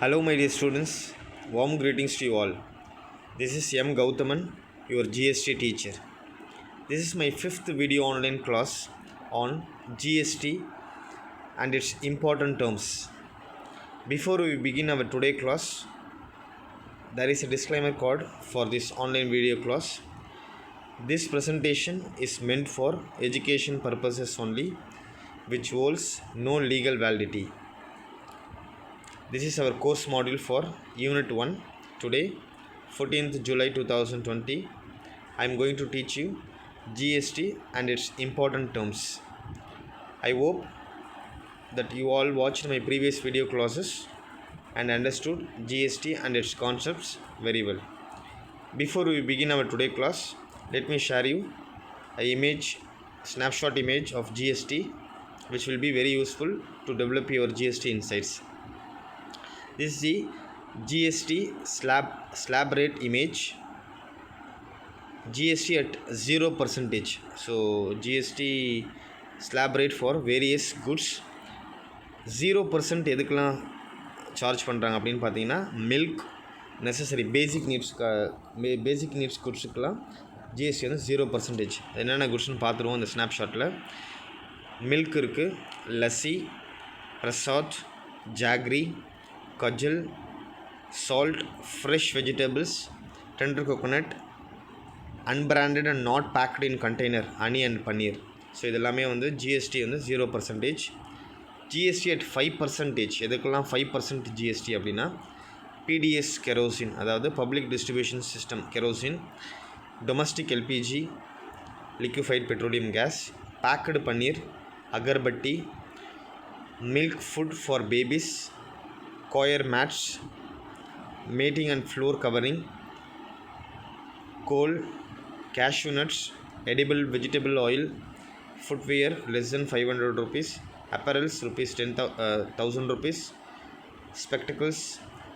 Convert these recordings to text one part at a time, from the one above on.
Hello, my dear students. Warm greetings to you all. This is M. Gauthaman, your GST teacher. This is my fifth video online class on GST and its important terms. Before we begin our today class, there is a disclaimer card for this online video class. This presentation is meant for education purposes only, which holds no legal validity. This is our course module for Unit 1. Today, 14th July 2020, I am going to teach you GST and its important terms. I hope that you all watched my previous video classes and understood GST and its concepts very well. Before we begin our today class, let me share you a snapshot image of GST, which will be very useful to develop your GST insights. This is the GST slab rate image. GST at 0%. So GST slab rate for various goods 0% எதுக்கெல்லாம் charge பண்ணுறாங்க அப்படின்னு பார்த்தீங்கன்னா milk necessary basic needs குட்ஸுக்கெல்லாம் GST வந்து 0%. என்னென்ன குட்ஸ்னு பார்த்துருவோம் இந்த ஸ்னாப்ஷாட்டில். மில்க் இருக்குது, lassi, prasad, jaggery, kajal, salt, fresh vegetables, tender coconut, unbranded and not packed in container, honey and paneer. So இதெல்லாமே வந்து ஜிஎஸ்டி வந்து 0%. GST at 5%. எதுக்கெல்லாம் 5% ஜிஎஸ்டி அப்படின்னா பிடிஎஸ் கெரோசின், அதாவது public distribution system kerosene, domestic LPG, liquefied petroleum gas, packed paneer, agarbatti, milk food for babies, coir mats, mating and floor covering, coal, cashew nuts, edible vegetable oil, footwear less than 500 rupees, apparels rupees 10,000 rupees, spectacles,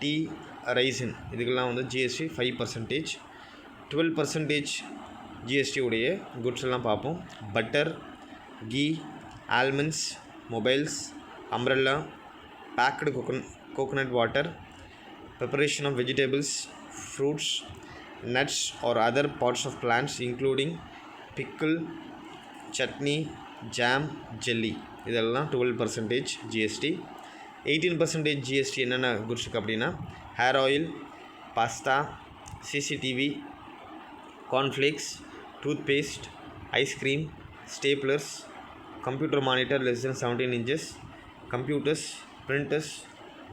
tea, raisin. இதுக்கெல்லாம் வந்து GST 5%. 12% GST உடைய goods எல்லாம் பார்ப்போம். Butter, ghee, almonds, mobiles, umbrella, packed coconut water, preparation of vegetables, fruits, nuts or other parts of plants including pickle, chutney, jam, jelly. இதெல்லாம் 12% GST. 18% GST என்னென்ன குட்ஸுக்கு அப்படின்னா hair oil, pasta, CCTV, cornflakes, toothpaste, ice cream, staplers, computer monitor less than 17 inches, computers, printers,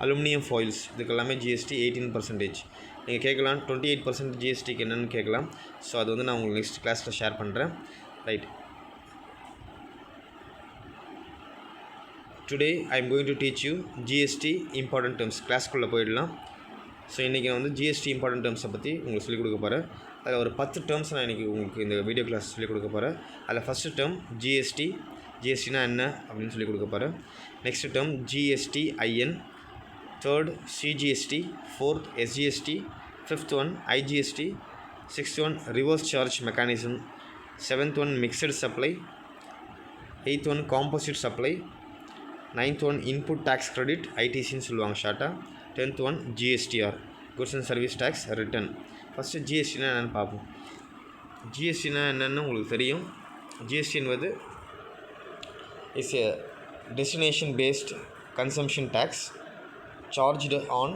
aluminium foils. இதுக்கெல்லாமே GST 18%. நீங்கள் கேட்கலாம் 28% ஜிஎஸ்டிக்கு என்னென்னு கேட்கலாம். So அது வந்து நான் உங்களுக்கு நெக்ஸ்ட் கிளாஸில் ஷேர் பண்ணுறேன். Right, today I am going to teach you GST important terms. கிளாஸ்க்குள்ளே போயிடலாம். ஸோ இன்றைக்கி நான் வந்து ஜிஎஸ்டி இம்பார்ட்டன்ட் டேர்ம்ஸை பற்றி உங்களுக்கு சொல்லிக் கொடுக்க போகிறேன். அதில் ஒரு 10 டேர்ம்ஸ் நான் இன்றைக்கி உங்களுக்கு இந்த வீடியோ கிளாஸ் சொல்லிக் கொடுக்க போகிறேன். அதில் ஃபஸ்ட்டு டேர்ம் ஜிஎஸ்டி. ஜிஎஸ்டினா என்ன அப்படின்னு சொல்லி கொடுக்க போகிறேன். Next term GSTIN, third CGST, fourth SGST, fifth one IGST, sixth one reverse charge mechanism, seventh one mixed supply, eighth one composite supply, ninth one input tax credit ITCன்னு சொல்லுவாங்க ஷார்ட்டாக, 10th one GSTR, goods and service tax return. First ஜிஎஸ்டினா என்னென்னு பார்ப்போம். ஜிஎஸ்டினா என்னென்னு உங்களுக்கு தெரியும். GST என்பது is a destination based consumption tax charged on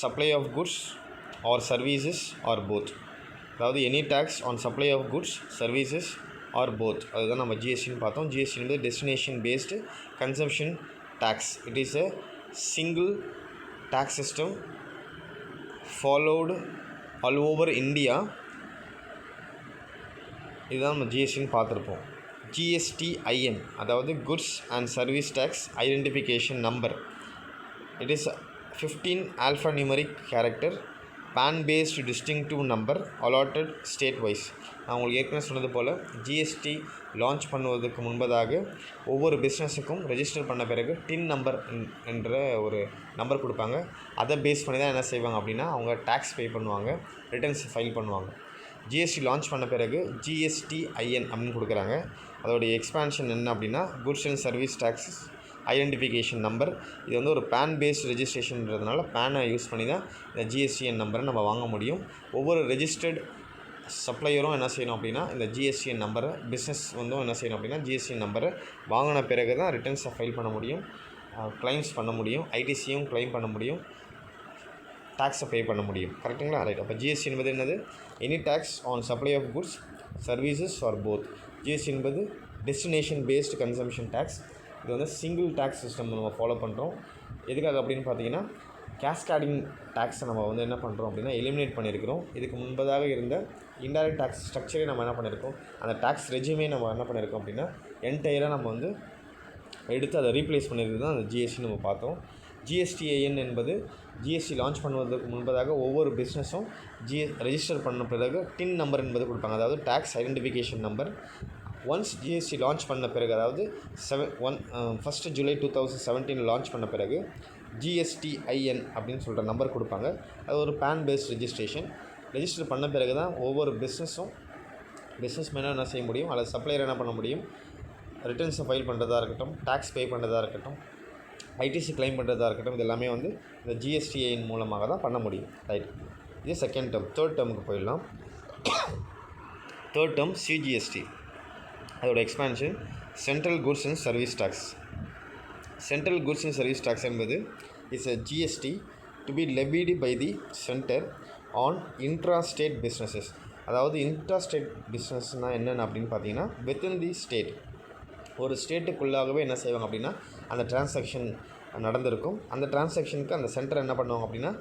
supply of goods or services or both. அதாவது any tax on supply of goods, services or both. அதுதான் நம்ம ஜிஎஸ்டின்னு பார்த்தோம். ஜிஎஸ்டி வந்து destination based consumption tax. It is a single tax system followed all over India. இதுதான் நம்ம ஜிஎஸ்டின்னு பார்த்துருப்போம். ஜிஎஸ்டிஐஎன் அதாவது goods and service tax identification number. It is 15 alphanumeric character pan-based distinctive number allotted state-wise. நான் உங்களுக்கு ஏற்கனவே சொன்னது போல் ஜிஎஸ்டி லான்ச் பண்ணுவதற்கு முன்பதாக ஒவ்வொரு பிஸ்னஸுக்கும் ரெஜிஸ்டர் பண்ண பிறகு டின் நம்பர் என்ற ஒரு நம்பர் கொடுப்பாங்க. அதை பேஸ் பண்ணி தான் என்ன செய்வாங்க அப்படின்னா அவங்க டேக்ஸ் பே பண்ணுவாங்க, ரிட்டர்ன்ஸ் ஃபைல் பண்ணுவாங்க. ஜிஎஸ்டி லான்ச் பண்ண பிறகு ஜிஎஸ்டிஐஎன் அப்படின்னு கொடுக்குறாங்க. அதோடைய எக்ஸ்பான்ஷன் என்ன அப்படின்னா goods and service taxes identification number. இது வந்து ஒரு பேன் பேஸ்ட் ரெஜிஸ்ட்ரேஷன்றதுனால பேனை யூஸ் பண்ணி தான் இந்த ஜிஎஸ்டிஎன் நம்பரை நம்ம வாங்க முடியும். ஒவ்வொரு ரெஜிஸ்டர்ட் சப்ளையரும் என்ன செய்யணும் அப்படின்னா இந்த ஜிஎஸ்டிஎன் நம்பரை, பிஸ்னஸ் வந்து என்ன செய்யணும் அப்படின்னா ஜிஎஸ்டிஎன் நம்பரை வாங்கின பிறகு தான் ரிட்டர்ன்ஸை ஃபைல் பண்ண முடியும், கிளைம்ஸ் பண்ண முடியும், ஐடிசியும் கிளைம் பண்ண முடியும், டேக்ஸை பே பண்ண முடியும். கரெக்டுங்களா? ரைட். அப்போ ஜிஎஸ்டி என்பது என்னது? Any tax on supply of goods services or both. GST என்பது டெஸ்டினேஷன் பேஸ்டு கன்சம்ஷன் டேக்ஸ். இது வந்து சிங்கிள் டேக்ஸ் சிஸ்டம் நம்ம ஃபாலோ பண்ணுறோம். எதுக்காக அப்படின்னு பார்த்தீங்கன்னா கேஸ்கேடிங் டேக்ஸை நம்ம வந்து என்ன பண்ணுறோம் அப்படின்னா எலிமினேட் பண்ணியிருக்கிறோம். இதுக்கு முன்பதாக இருந்த இன்டைரக்ட் டேக்ஸ் ஸ்ட்ரக்சரே நம்ம என்ன பண்ணியிருக்கோம், அந்த டேக்ஸ் ரெஜிமே நம்ம என்ன பண்ணியிருக்கோம் அப்படின்னா என்டையராக நம்ம வந்து எடுத்து அதை ரீப்ளேஸ் பண்ணியிருக்கு தான் அந்த ஜிஎஸ்டி நம்ம பார்த்தோம். ஜிஎஸ்டிஐஎன் என்பது ஜிஎஸ்டி லான்ச் பண்ணுவதற்கு முன்பதாக ஒவ்வொரு பிஸ்னஸும் ரெஜிஸ்டர் பண்ண பிறகு டின் நம்பர் என்பது கொடுப்பாங்க, அதாவது tax identification number. Once GST launch பண்ண பிறகு, அதாவது 1 ஜூலை 2017 லான்ச் பண்ண பிறகு ஜிஎஸ்டிஐஎன் அப்படின்னு சொல்கிற நம்பர் கொடுப்பாங்க. அது ஒரு பேன் பேஸ்ட் ரெஜிஸ்டர் பண்ண பிறகு தான் ஒவ்வொரு பிஸ்னஸ் மேனாக என்ன செய்ய முடியும், அல்லது சப்ளையர் என்ன பண்ண முடியும், ரிட்டர்ன்ஸை ஃபைல் பண்ணுறதா இருக்கட்டும், டேக்ஸ் பே பண்ணுறதா இருக்கட்டும், ஐடிசி கிளைம் பண்ணுறதா இருக்கட்டும், இது எல்லாமே வந்து இந்த ஜிஎஸ்டிஐஎன் மூலமாக தான் பண்ண முடியும். ரைட். இது செகண்ட் டேர்ம். தேர்ட் டேர்முக்கு போயிடலாம். Third term CGST. அதோட expansion central goods and service tax. Central goods and service tax என்பது is a GST to be levied by the centre on intrastate businesses. அதாவது இன்ட்ராஸ்டேட் பிஸ்னஸ்னால் என்னென்னு அப்படின்னு பார்த்தீங்கன்னா within the state, ஒரு ஸ்டேட்டுக்குள்ளாகவே என்ன செய்வாங்க அப்படின்னா அந்த டிரான்சாக்ஷன் நடந்திருக்கும். அந்த டிரான்சாக்ஷனுக்கு அந்த சென்டர் என்ன பண்ணுவாங்க அப்படின்னா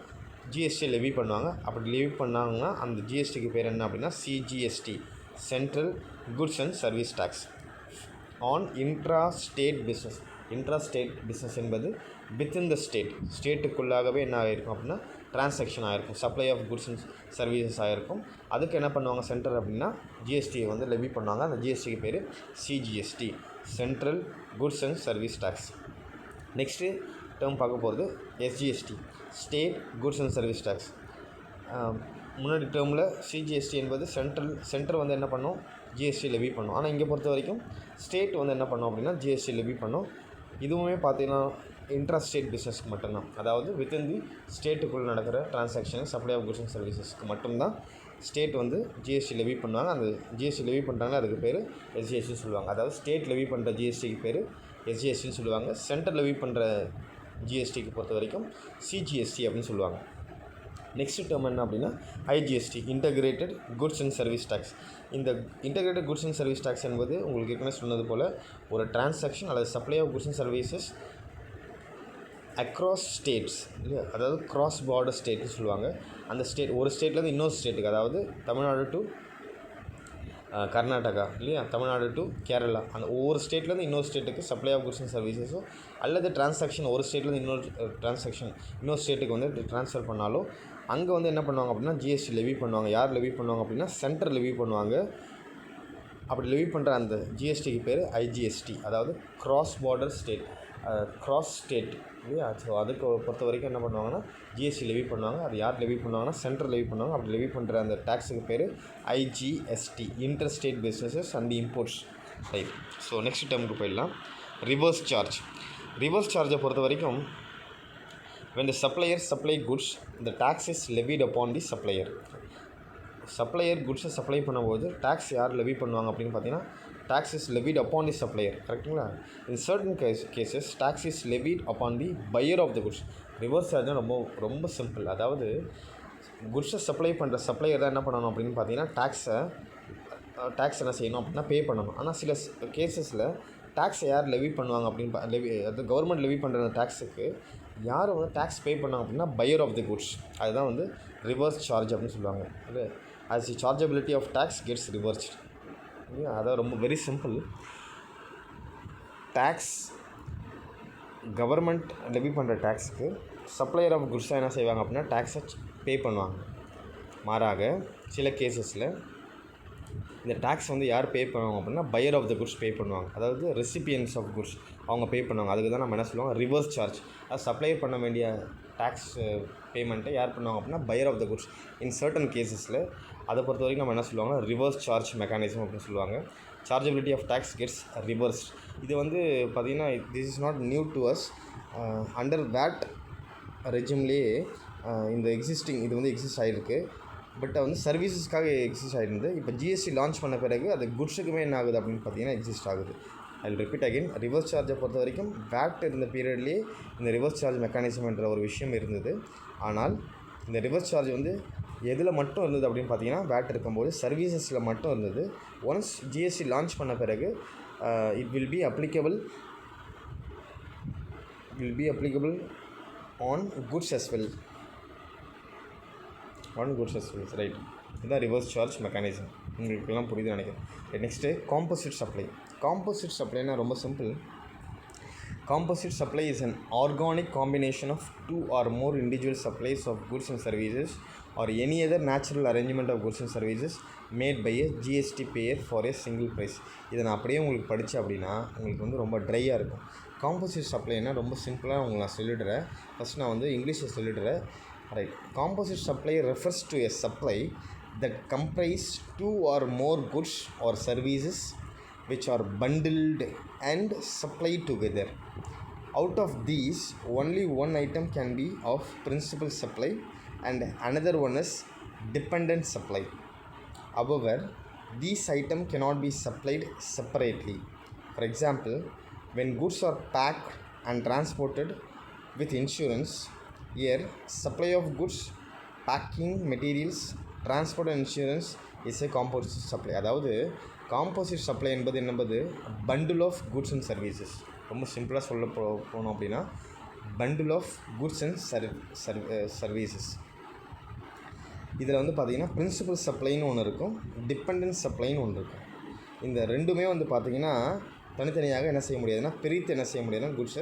ஜிஎஸ்டி லெவி பண்ணுவாங்க. அப்படி லெவி பண்ணாங்கன்னா அந்த ஜிஎஸ்டிக்கு பேர் என்ன அப்படின்னா CGST, central goods and service tax on intrastate business. Intrastate business என்பது வித்தின் த ஸ்டேட்டுக்குள்ளாகவே என்ன ஆகிருக்கும் அப்படின்னா டிரான்சாக்ஷன் ஆகிருக்கும், supply of goods and services ஆகிருக்கும். அதுக்கு என்ன பண்ணுவாங்க சென்டர் அப்படின்னா ஜிஎஸ்டியை வந்து லெவி பண்ணுவாங்க. அந்த ஜிஎஸ்டிக்கு பேர் CGST, central goods and service tax. Next term பார்க்க போகிறது SGST, state goods and service tax. முன்னாடி டேர்மில் சிஜிஎஸ்டி என்பது சென்டர் வந்து என்ன பண்ணும், ஜிஎஸ்டி லெவி பண்ணும். ஆனால் இங்கே பொறுத்த வரைக்கும் ஸ்டேட் வந்து என்ன பண்ணும் அப்படின்னா ஜிஎஸ்டி லெவி பண்ணும். இதுவுமே பார்த்தீங்கன்னா இன்ட்ராஸ்டேட் பிஸ்னஸ்க்கு மட்டும்தான், அதாவது வித்தின் தி ஸ்டேட்டுக்குள்ளே நடக்கிற transaction supply of goods and சர்வீசஸ்க்கு மட்டும்தான் ஸ்டேட் வந்து ஜிஎஸ்டி லெவி பண்ணுவாங்க. அந்த ஜிஎஸ்டி லெவி பண்ணுறாங்க, அதுக்கு பேர் எஸ்ஜிஎஸ்டின்னு சொல்லுவாங்க. அதாவது ஸ்டேட் லெவி பண்ணுற ஜிஎஸ்டிக்கு பேர் எஸ்ஜிஎஸ்டின்னு சொல்லுவாங்க. சென்ட்ரல் லெவி பண்ணுற ஜிஎஸ்டிக்கு பொறுத்த வரைக்கும் சிஜிஎஸ்டி அப்படின்னு சொல்லுவாங்க. நெக்ஸ்ட் டேர்ம் என்ன அப்படின்னா IGST, integrated goods and service tax. இந்த integrated goods and service tax என்பது உங்களுக்கு ஏற்கனவே சொன்னது போல் ஒரு டிரான்சாக்ஷன் அல்லது supply of goods and services across states இல்லையா, அதாவது கிராஸ் பார்டர் ஸ்டேட்னு சொல்லுவாங்க. அந்த ஸ்டேட் ஒரு ஸ்டேட்லேருந்து இன்னொரு ஸ்டேட்டுக்கு, அதாவது தமிழ்நாடு டு கர்நாடகா இல்லையா, தமிழ்நாடு டு கேரளா, அந்த ஒவ்வொரு ஸ்டேட்லேருந்து இன்னொரு ஸ்டேட்டுக்கு சப்ளை ஆஃப் குட்ஸ் அண்ட் சர்வீசஸோ அல்லது டிரான்சாக்ஷன் ஒரு ஸ்டேட்லேருந்து இன்னொரு ஸ்டேட்டுக்கு வந்து ட்ரான்ஸ்ஃபர் பண்ணாலோ அங்கே வந்து என்ன பண்ணுவாங்க அப்படின்னா ஜிஎஸ்டி லெவி பண்ணுவாங்க. யார் லெவி பண்ணுவாங்க அப்படின்னா சென்டர் லெவி பண்ணுவாங்க. அப்படி லெவி பண்ணுற அந்த ஜிஎஸ்டிக்கு பேர் ஐஜிஎஸ்டி, அதாவது cross border state, cross state இல்லையா. ஸோ அதுக்கு பொறுத்த வரைக்கும் என்ன பண்ணுவாங்கன்னா ஜிஎஸ்டி லெவி பண்ணுவாங்க. அது யார் லெவி பண்ணுவாங்கன்னா சென்ட்ரல் லெவி பண்ணுவாங்க. அப்படி லெவி பண்ணுற அந்த டேக்ஸுக்கு பேர் IGST, inter state businesses and imports. Right. So next டேர்முக்கு போயிடலாம். ரிவர்ஸ் சார்ஜை பொறுத்த வரைக்கும் when the supplier supply goods, the tax is levied upon the supplier. Supplier குட்ஸை சப்ளை பண்ணும்போது டேக்ஸ் யார் லெவி பண்ணுவாங்க அப்படின்னு பார்த்தீங்கன்னா tax is levied upon the supplier. கரெக்டுங்களா? in certain cases tax is levied upon the buyer of the goods. Reverse charge ரொம்ப simple. அதாவது குட்ஸை supply பண்ணுற சப்ளையர் தான் என்ன பண்ணணும் அப்படின்னு பார்த்தீங்கன்னா டேக்ஸ் என்ன செய்யணும் அப்படின்னா பே பண்ணணும். ஆனால் சில கேசஸில் டேக்ஸை யார் லெவி பண்ணுவாங்க அப்படின்னு அது கவர்மெண்ட் லெவி பண்ணுற டேக்ஸுக்கு யார் வந்து டேக்ஸ் பே பண்ணாங்க அப்படின்னா பையர் ஆஃப் தி குட்ஸ். அதுதான் வந்து ரிவர்ஸ் சார்ஜ் அப்படின்னு சொல்லுவாங்க. இல்லை, as the chargeability of tax gets reversed. அதான் ரொம்ப very simple. Tax government levy பண்ணுற டேக்ஸுக்கு சப்ளையர் ஆஃப் குட்ஸாக என்ன செய்வாங்க அப்படின்னா டேக்ஸை பே பண்ணுவாங்க. மாறாக சில கேசஸில் இந்த டேக்ஸ் வந்து யார் பே பண்ணுவாங்க அப்படின்னா பையர் ஆஃப் த குட்ஸ் பே பண்ணுவாங்க. அதாவது ரெசிபியன்ஸ் ஆஃப் குட்ஸ் அவங்க பே பண்ணுவாங்க. அதுக்கு தான் நம்ம என்ன சொல்லுவாங்க ரிவர்ஸ் சார்ஜ். அது சப்ளையர் பண்ண வேண்டிய டேக்ஸ் பேமெண்ட்டை யார் பண்ணுவாங்க அப்படின்னா buyer of the goods. In certain கேசஸில் அதை பொறுத்த வரைக்கும் நம்ம என்ன சொல்லுவாங்க ரிவர்ஸ் சார்ஜ் மெக்கானிசம் அப்படின்னு சொல்லுவாங்க. Chargeability of tax gets reversed. இது வந்து பார்த்திங்கன்னா this is not new to us. Under VAT ரெஜிம்லேயே இந்த எக்ஸிஸ்டிங் இது வந்து எக்ஸிஸ்ட் ஆகிருக்கு. பட் வந்து சர்வீசஸ்க்காக எக்ஸிஸ்ட் ஆகிருந்து. இப்போ ஜிஎஸ்டி லான்ச் பண்ண பிறகு அது குட்ஸுக்குமே என்ன ஆகுது அப்படின்னு பார்த்தீங்கன்னா எக்ஸிஸ்ட் ஆகுது. I will repeat again, reverse சார்ஜை பொறுத்த வரைக்கும் வேட் இருந்த பீரியட்லேயே இந்த ரிவர்ஸ் சார்ஜ் மெக்கானிசம் என்ற ஒரு விஷயம் இருந்தது. ஆனால் இந்த ரிவர்ஸ் சார்ஜ் வந்து எதில் மட்டும் இருந்தது அப்படின்னு பார்த்தீங்கன்னா வேட் இருக்கும்போது சர்வீசஸில் மட்டும் இருந்தது. ஒன்ஸ் ஜிஎஸ்டி லான்ச் பண்ண பிறகு it will be applicable on goods as well. Right. இதுதான் ரிவர்ஸ் சார்ஜ் மெக்கானிசம். உங்களுக்கெல்லாம் புரியுது நினைக்கிறேன். Next composite supply. காம்போசிட் சப்ளைனா ரொம்ப simple. Composite supply is an organic combination of two or more individual supplies of goods and services or any other natural arrangement of goods and services made by a GST payer for a single price. இதை நான் அப்படியே உங்களுக்கு படித்தேன் அப்படின்னா உங்களுக்கு வந்து ரொம்ப ட்ரையாக இருக்கும். காம்போசிட் சப்ளைனா ரொம்ப சிம்பிளாக உங்களுக்கு நான் சொல்லிடுறேன். ஃபஸ்ட் நான் வந்து இங்கிலீஷில் சொல்லிடுறேன். Right. Composite supply refers to a supply that comprise two or more goods or services which are bundled and supplied together. Out of these, only one item can be of principal supply and another one is dependent supply. However, these items cannot be supplied separately. For example, when goods are packed and transported with insurance, here supply of goods, packing materials, transport and insurance is a composite supply. அதாவது composite supply என்பது bundle of goods and services. ரொம்ப சிம்பிளாக சொல்ல போனோம் அப்படின்னா bundle of goods and services. இதில் வந்து பார்த்திங்கன்னா பிரின்சிபல் சப்ளைன்னு ஒன்று இருக்கும், டிபெண்டன்ட் சப்ளைன்னு ஒன்று இருக்கும். இந்த ரெண்டுமே வந்து பார்த்திங்கன்னா தனித்தனியாக என்ன செய்ய முடியாதுன்னா பிரித்து என்ன செய்ய முடியாதுன்னா குட்ஸ்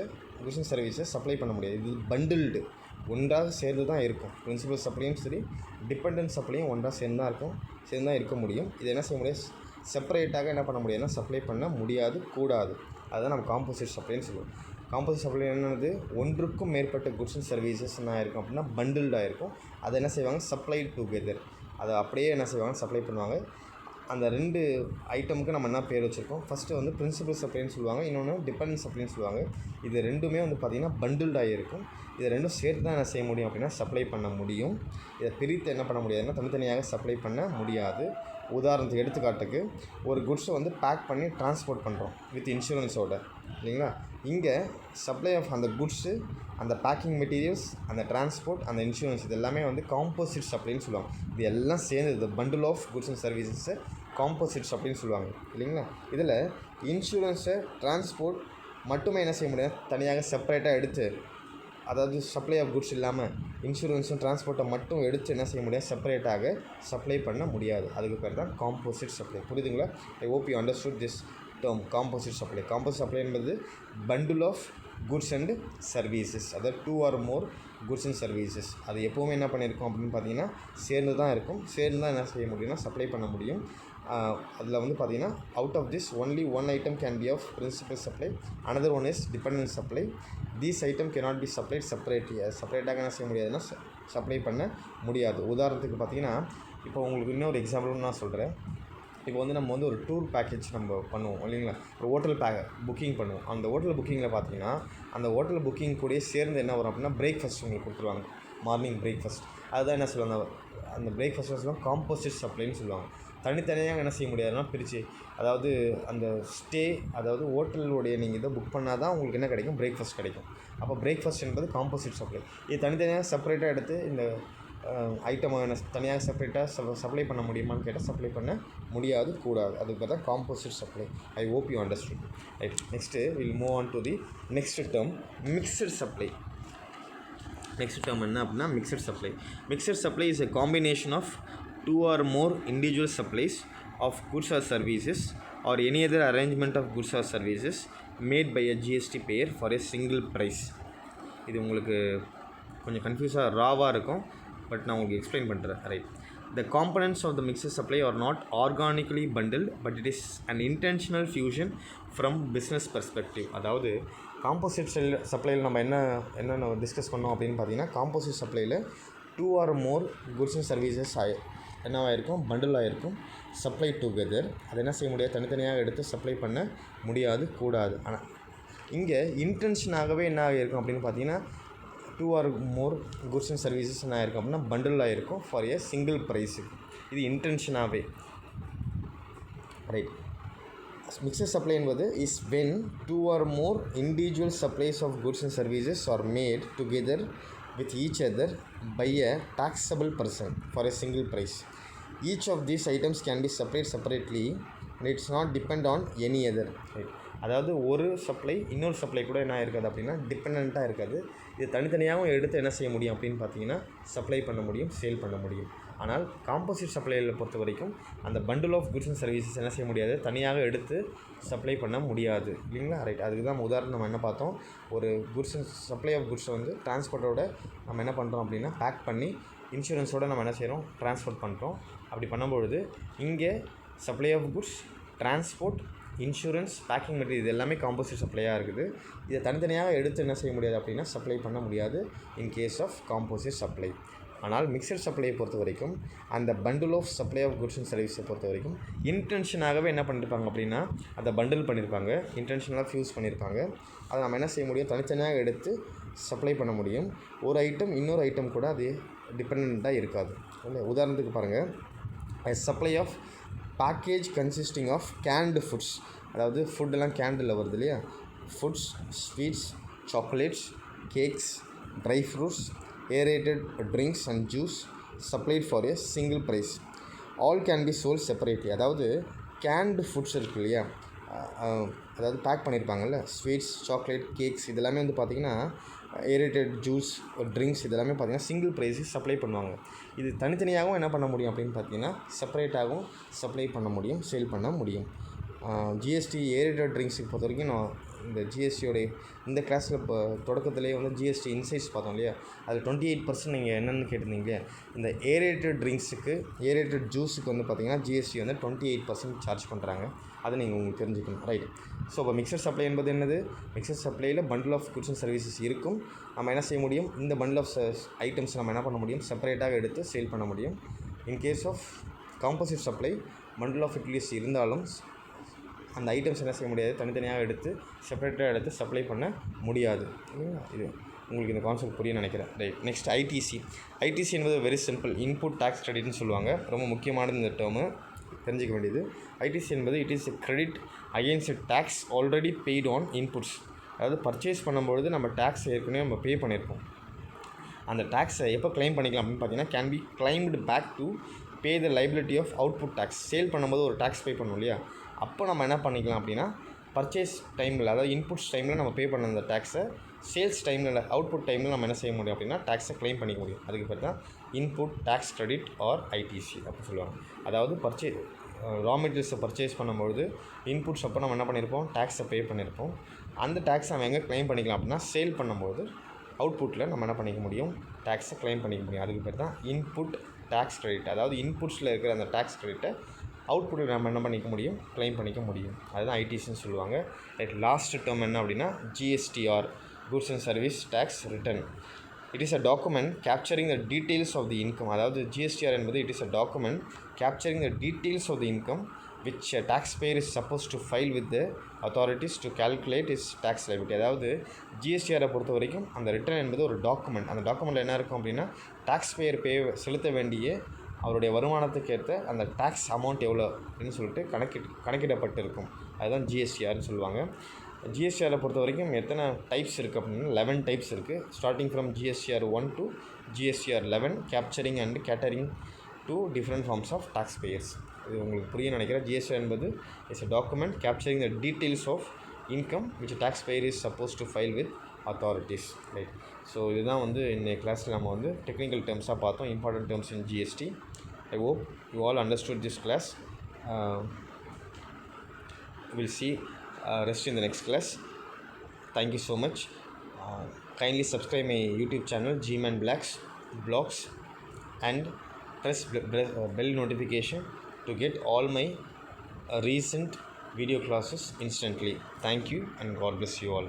அண்ட் சர்வீஸை சப்ளை பண்ண முடியாது. இது பண்டில்டு ஒன்றாக சேர்ந்து தான் இருக்கும். பிரின்சிபல் சப்ளையும் சரி டிபெண்டன்ட் சப்ளையும் ஒன்றாக சேர்ந்து தான் இருக்க முடியும். இது என்ன செய்ய முடியாது, செப்பரேட்டாக என்ன பண்ண முடியாதுன்னா சப்ளை பண்ண முடியாது, கூடாது. அதுதான் நம்ம காம்போசிட் சப்ளைன்னு சொல்லுவோம். காம்போசிட் சப்ளை என்னது, ஒன்றுக்கும் மேற்பட்ட குட்ஸ் அண்ட் சர்வீசஸ் என்ன இருக்கும் அப்படின்னா பண்டில்டாக இருக்கும். அதை என்ன செய்வாங்க, சப்ளை டுகெதர். அதை அப்படியே என்ன செய்வாங்க, சப்ளை பண்ணுவாங்க. அந்த ரெண்டு ஐட்டமுக்கு நம்ம என்ன பேர் வச்சுருக்கோம், ஃபஸ்ட்டு வந்து பிரின்சிபல் சப்ளைன்னு சொல்லுவாங்க, இன்னொன்று டிபெண்டன்ட் சப்ளைன்னு சொல்லுவாங்க. இது ரெண்டுமே வந்து பார்த்திங்கன்னா பண்டில்டாக இருக்கும். இதை ரெண்டும் சேர்த்து தான் என்ன செய்ய முடியும் அப்படின்னா சப்ளை பண்ண முடியும். இதை பிரித்து என்ன பண்ண முடியாதுன்னா தனித்தனியாக சப்ளை பண்ண முடியாது. உதாரணத்துக்கு எடுத்துக்காட்டுக்கு ஒரு குட்ஸை வந்து பேக் பண்ணி டிரான்ஸ்போர்ட் பண்ணுறோம் வித் இன்சூரன்ஸோட, இல்லைங்களா. இங்கே சப்ளை ஆஃப் அந்த குட்ஸு, அந்த பேக்கிங் மெட்டீரியல்ஸ், அந்த டிரான்ஸ்போர்ட், அந்த இன்சூரன்ஸ், இது எல்லாமே வந்து காம்போசிட் சப்ளைன்னு சொல்லுவாங்க. இது எல்லாம் சேர்ந்து பண்டில் ஆஃப் குட்ஸ் அண்ட் சர்வீசஸை காம்போசிட் சப்ளைன்னு சொல்லுவாங்க, இல்லைங்களா. இதில் இன்சூரன்ஸை, டிரான்ஸ்போர்ட் மட்டுமே என்ன செய்ய முடியாது, தனியாக செப்பரேட்டாக எடுத்து, அதாவது சப்ளை ஆஃப் குட்ஸ் இல்லாமல் இன்சூரன்ஸும் டிரான்ஸ்போர்ட்டை மட்டும் எடுத்து என்ன செய்ய முடியாது, செப்பரேட்டாக சப்ளை பண்ண முடியாது. அதுக்கு பேர் தான் காம்போசிட் சப்ளை. புரியுதுங்களா? I hope you understood this term composite supply. Composite supply என்பது bundle of goods and services, அதாவது two or more goods and services. அது எப்போவுமே என்ன பண்ணியிருக்கோம் அப்படின்னு பார்த்தீங்கன்னா சேர்ந்து தான் இருக்கும். சேர்ந்து தான் என்ன செய்ய முடியும்னா சப்ளை பண்ண முடியும். அதில் வந்து பார்த்திங்கன்னா out of this only one item can be of principal supply, another one is dependent supply. These item cannot be supplied separately. அது செப்பரேட்டாக என்ன செய்ய முடியாதுன்னா சப்ளை பண்ண முடியாது. உதாரணத்துக்கு பார்த்திங்கன்னா இப்போ உங்களுக்கு இன்னொரு எக்ஸாம்பிள் நான் சொல்கிறேன். இப்போ வந்து நம்ம வந்து ஒரு டூர் பேக்கேஜ் நம்ம பண்ணுவோம், இல்லைங்களா. ஒரு ஹோட்டல் புக்கிங் பண்ணுவோம். அந்த ஹோட்டல் புக்கிங்கில் பார்த்தீங்கன்னா அந்த ஹோட்டல் புக்கிங் கூட சேர்ந்து என்ன வரும் அப்படின்னா பிரேக்ஃபாஸ்ட் உங்களுக்கு கொடுத்துருவாங்க, மார்னிங் பிரேக்ஃபாஸ்ட். அதுதான் என்ன சொல்லுவாங்க, அந்த பிரேக்ஃபாஸ்ட் சொல்லுவாங்க காம்போசிட் சப்ளைன்னு சொல்லுவாங்க. தனித்தனியாக என்ன செய்ய முடியாதுன்னா பிரித்து, அதாவது அந்த ஸ்டே, அதாவது ஹோட்டலுடைய நீங்கள் இதை புக் பண்ணால் தான் உங்களுக்கு என்ன கிடைக்கும், பிரேக்ஃபாஸ்ட் கிடைக்கும். அப்போ பிரேக்ஃபாஸ்ட் என்பது காம்போசிட் சப்ளை. இது தனித்தனியாக செப்பரேட்டாக எடுத்து இந்த ஐட்டமை தனியாக செப்பரேட்டாக சப்ளை பண்ண முடியுமான்னு கேட்டால் சப்ளை பண்ண முடியாது, கூடாது. அதுக்கு தான் composite supply. I hope you understood. Right. Next will move on to the next term, mixed supply. Next term என்ன அப்படின்னா mixed supply. Mixed supply is a combination of two or more individual supplies of goods or services or any other arrangement of goods or services made by a GST payer for a single price. இது உங்களுக்கு கொஞ்சம் கன்ஃபியூஸாக ராவாக இருக்கும், but நான் உங்களுக்கு explain பண்ணுறேன். Right. The components of the mixed supply are not organically bundled, but it is an intentional fusion from business perspective. அதாவது composite சப்ளையில் நம்ம என்னென்ன டிஸ்கஸ் பண்ணோம் அப்படின்னு பார்த்தீங்கன்னா, காம்போசிட் சப்ளையில் two or more goods and services என்னவாயிருக்கும், பண்டில் ஆகிருக்கும், சப்ளை டுகெதர். அதை என்ன செய்ய முடியாது, தனித்தனியாக எடுத்து சப்ளை பண்ண முடியாது, கூடாது. ஆனால் இங்கே இன்டென்ஷனாகவே என்ன ஆகிருக்கும் அப்படின்னு பார்த்தீங்கன்னா 2 or more goods and services என்ன ஆகிருக்கும் அப்படின்னா பண்டில் ஆகிருக்கும் ஃபார் ஏ சிங்கிள் ப்ரைஸுக்கு. இது இன்டென்ஷனாகவே ரைட். மிக்சர் சப்ளை என்பது is when 2 or more individual supplies of goods and services are made together with each other by a taxable person for a single price. Each of these items can be supplied separately and it's not depend on any other. Right. அதாவது ஒரு supply இன்னொரு supply கூட என்ன இருக்காது அப்படின்னா டிபெண்ட்டாக இருக்காது. இது தனித்தனியாகவும் எடுத்து என்ன செய்ய முடியும் அப்படின்னு பார்த்தீங்கன்னா சப்ளை பண்ண முடியும், சேல் பண்ண முடியும். ஆனால் காம்போசிட் சப்ளையில் பொறுத்த வரைக்கும் அந்த bundle of goods and services என்ன செய்ய முடியாது, தனியாக எடுத்து சப்ளை பண்ண முடியாது இல்லைங்களா. ரைட். அதுக்கு தான் உதாரணம் நம்ம என்ன பார்த்தோம், ஒரு குட்ஸ் அண்ட் சப்ளை ஆஃப் குட்ஸை வந்து டிரான்ஸ்போர்ட்டோட நம்ம என்ன பண்ணுறோம் அப்படின்னா பேக் பண்ணி இன்சூரன்ஸோடு நம்ம என்ன செய்கிறோம், ட்ரான்ஸ்போர்ட் பண்ணுறோம். அப்படி பண்ணும்பொழுது இங்கே supply of goods, transport, insurance, packing material இது எல்லாமே காம்போசிட் சப்ளையாக இருக்குது. இதை தனித்தனியாக எடுத்து என்ன செய்ய முடியாது அப்படின்னா சப்ளை பண்ண முடியாது in case of composite supply. ஆனால் மிக்சர் சப்ளையை பொறுத்த வரைக்கும் அந்த bundle of supply of goods and சர்வீஸை பொறுத்த வரைக்கும் இன்டென்ஷனாகவே என்ன பண்ணியிருப்பாங்க அப்படின்னா அதை பண்டில் பண்ணியிருப்பாங்க, இன்டென்ஷனலாக ஃபியூஸ் பண்ணியிருப்பாங்க. அதை நம்ம என்ன செய்ய முடியும், தனித்தனியாக எடுத்து சப்ளை பண்ண முடியும். ஒரு ஐட்டம் இன்னொரு ஐட்டம் கூட அது டிபெண்ட்டாக இருக்காது. இல்லை, உதாரணத்துக்கு பாருங்கள், supply of package consisting of canned foods, அதாவது ஃபுட்டெல்லாம் கேண்டில் வருது இல்லையா, foods, sweets, chocolates, cakes, dry fruits, aerated drinks and juice supplied for a single price. All can be sold separately. அதாவது கேன்டு ஃபுட்ஸ் இருக்கு இல்லையா, அதாவது பேக் பண்ணியிருப்பாங்கல்ல, ஸ்வீட்ஸ், சாக்லேட், கேக்ஸ் இதெல்லாமே வந்து பார்த்திங்கன்னா ஏரேட்டட் ஜூஸ், ட்ரிங்க்ஸ் இதெல்லாமே பார்த்திங்கன்னா சிங்கிள் ப்ரைஸுக்கு சப்ளை பண்ணுவாங்க. இது தனித்தனியாகவும் என்ன பண்ண முடியும் அப்படின்னு பார்த்தீங்கன்னா செப்பரேட்டாகவும் சப்ளை பண்ண முடியும், சேல் பண்ண முடியும். ஜிஎஸ்டி ஏரேட்டட் ட்ரிங்க்ஸுக்கு பொறுத்த வரைக்கும் நான் இந்த ஜிஎஸ்டியோடைய இந்த கிளாஸில் இப்போ தொடக்கத்துலேயே வந்து ஜிஎஸ்டி இன்சைட்ஸ் பார்த்தோம் இல்லையா, அது 28% நீங்கள் என்னென்னு கேட்டிருந்தீங்க. இந்த ஏரேட்டட் ட்ரிங்க்ஸுக்கு, ஏரேட்டட் ஜூஸுக்கு வந்து பார்த்திங்கன்னா ஜிஎஸ்டி வந்து 28% சார்ஜ் பண்ணுறாங்க. அதை நீங்கள் உங்களுக்கு தெரிஞ்சுக்கணும். ரைட். ஸோ இப்போ மிக்சர் சப்ளை என்பது என்னது, மிக்சர் சப்ளையில் bundle of goods and services இருக்கும். நம்ம என்ன செய்ய முடியும், இந்த பண்டில் ஆஃப் ஐட்டம்ஸ் நம்ம என்ன பண்ண முடியும், செப்பரேட்டாக எடுத்து சேல் பண்ண முடியும். In case of composite supply bundle of idlis இருந்தாலும் அந்த ஐட்டம்ஸ் என்ன செய்ய முடியாது, தனித்தனியாக எடுத்து செப்பரேட்டாக எடுத்து சப்ளை பண்ண முடியாது. இது உங்களுக்கு இந்த கான்செப்ட் புரிய நினைக்கிறேன். ரைட். Next ITC. ஐடிசி என்பது வெரி சிம்பிள், இன்புட் டேக்ஸ் கிரெடிட்னு சொல்லுவாங்க. ரொம்ப முக்கியமானது இந்த டேர்மு தெரிஞ்சிக்க வேண்டியது. ஐடிசி என்பது it is a credit against tax already paid on inputs. அதாவது பர்ச்சேஸ் பண்ணும்பொழுது நம்ம டேக்ஸ் ஏற்கனவே நம்ம பே பண்ணியிருப்போம். அந்த டேக்ஸை எப்போ கிளைம் பண்ணிக்கலாம் அப்படின்னு பார்த்தீங்கன்னா can be claimed back to pay the liability of output tax. Sale பண்ணும்போது ஒரு டேக்ஸ் பே பண்ணணும் இல்லையா, அப்போ நம்ம என்ன பண்ணிக்கலாம் அப்படின்னா பர்ச்சேஸ் டைமில், அதாவது இன்புட்ஸ் டைமில் நம்ம பே பண்ண அந்த டேக்ஸை சேல்ஸ் டைமில், அவுட்புட் டைமில் நம்ம என்ன செய்ய முடியும் அப்படின்னா டேக்ஸை கிளைம் பண்ணிக்க முடியும். அதுக்கு பேர் தான் input tax credit or ITC அப்படின்னு சொல்லுவாங்க. அதாவது ரா மெட்டீரியல்ஸை பர்ச்சேஸ் பண்ணும்பொழுது இன்புட்ஸ் அப்போ நம்ம என்ன பண்ணியிருப்போம், டேக்ஸை பே பண்ணியிருப்போம். அந்த டேக்ஸை நம்ம எங்கே கிளைம் பண்ணிக்கலாம் அப்படின்னா சேல் பண்ணும்போது அவுட்புட்டில் நம்ம என்ன பண்ணிக்க முடியும், டேக்ஸை கிளைம் பண்ணிக்க முடியும். அதுக்கு பேர் தான் இன்புட் டேக்ஸ் கிரெடிட். அதாவது இன்புட்ஸில் இருக்கிற அந்த டேக்ஸ் கிரெடிட்டை அவுட்புட்டு நம்ம என்ன பண்ணிக்க முடியும், கிளைம் பண்ணிக்க முடியும். அதுதான் ஐடிசின்னு சொல்லுவாங்க. ரைட். லாஸ்ட் டேர்ம் என்ன அப்படின்னா GSTR, goods and service tax return. It is a document capturing the details of the income. அதாவது ஜிஎஸ்டிஆர் என்பது it is a document capturing the details of the income which a taxpayer is supposed to file with the authorities to calculate his tax liability. அதாவது ஜிஎஸ்டிஆரை பொறுத்த வரைக்கும் அந்த return என்பது ஒரு document. அந்த டாக்குமெண்ட்டில் என்ன இருக்கும் அப்படின்னா டாக்ஸ்பேயர் செலுத்த வேண்டிய அவருடைய வருமானத்துக்கு ஏற்ற அந்த டேக்ஸ் அமௌண்ட் எவ்வளோ அப்படின்னு சொல்லிட்டு கணக்கிடப்பட்டிருக்கும். அதுதான் ஜிஎஸ்டிஆர்னு சொல்லுவாங்க. ஜிஎஸ்டிஆரை பொறுத்த வரைக்கும் எத்தனை டைப்ஸ் இருக்குது அப்படின்னா 11 டைப்ஸ் இருக்குது. Starting from GSTR 1 to GSTR 11, capturing and catering to different forms of taxpayers. இது உங்களுக்கு புரிய நினைக்கிறேன். ஜிஎஸ்டி என்பது is a document capturing the details of income which a taxpayer is supposed to file with authorities. Right. So இதுதான் வந்து இந்த கிளாஸில் நம்ம வந்து டெக்னிக்கல் டேர்ம்ஸாக பார்த்தோம், important terms in GST. I hope you all understood this class. Will see rest in the next class. Thank you so much. Kindly subscribe my YouTube channel Gman Blogs and press bell notification to get all my recent video classes instantly. Thank you and God bless you all.